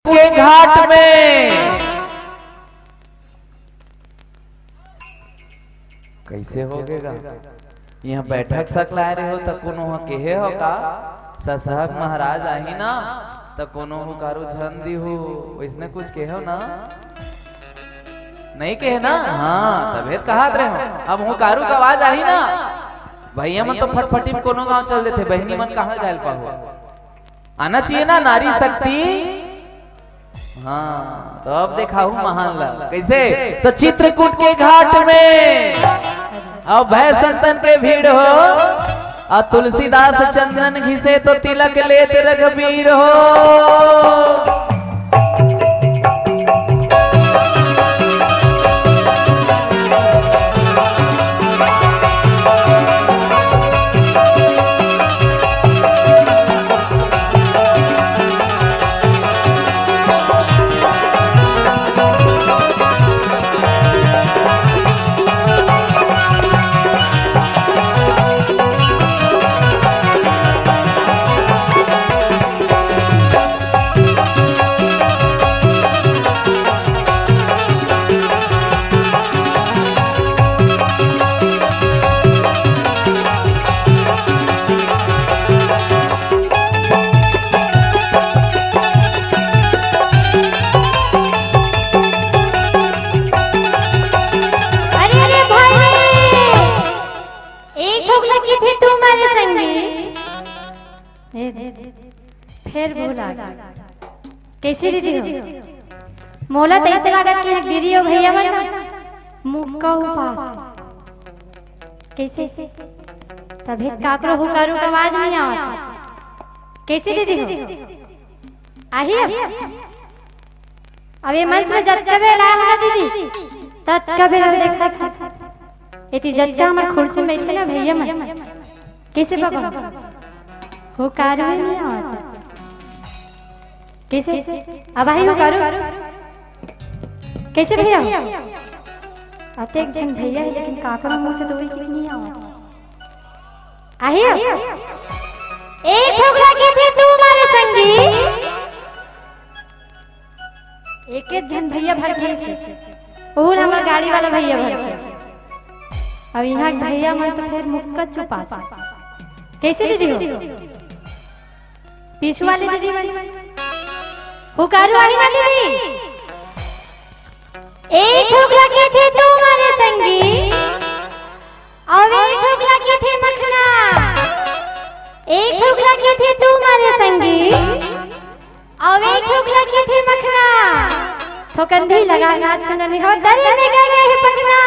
के घाट में कैसे होगेगा यहाँ बैठक सकला रहे हो तो कोनो केहे हो का ससहक महाराज आही ना तो कोनो हो कारू झन दी हो वैसने कुछ कहो ना नहीं कहे ना। हाँ तबेत कहा रहे हो अब हूँ कारू का आवाज आई ना भैया मन तो फटफटी में कोनो गांव चल देते बहनी मन कहाँ जाए पाओ आना चाहिए ना नारी शक्ति। हाँ तो अब देखा हूँ महान लग कैसे तो चित्रकूट के घाट में अब भय संतन के भीड़ हो और तुलसीदास चंदन घिसे तो तिलक लेते रघुबीर हो। फिर बोला कैसे दीदी हो मोला तैसे लागत कि दीदी हो भैया मन मुक्का उपास कैसे तभी काकरो हो करू का आवाज नहीं आवत कैसे दीदी हो आही अब ये मंच में जब कबे लाया ना दीदी तब कबे देखा था इतनी जज्जा हमर कुर्सी में बैठे ना भैया मन कैसे बाबा हो कारू नहीं आवत कैसे अब आई हो करो कैसे भैया आते एक जन भैया है लेकिन काकरा मुंह से तो भी नहीं आवा आई एक ठोकरा के थे तू हमारे संगी एक एक जन भैया भर के से और हमारा गाड़ी वाला भैया भर के अब यहाँ भैया मन तो फिर मुक्का छुपा कैसे दीदी हो पीछू वाले दीदी मन पुकारो आई ना दीदी एक ठोकरा के थे तुम्हारे संगी और एक ठोकरा के थे मखना एक ठोकरा के थे तुम्हारे संगी और एक ठोकरा के थे मखना ठोकंदी लगा नाच सुननी हो दरिया में गए हैं पखना।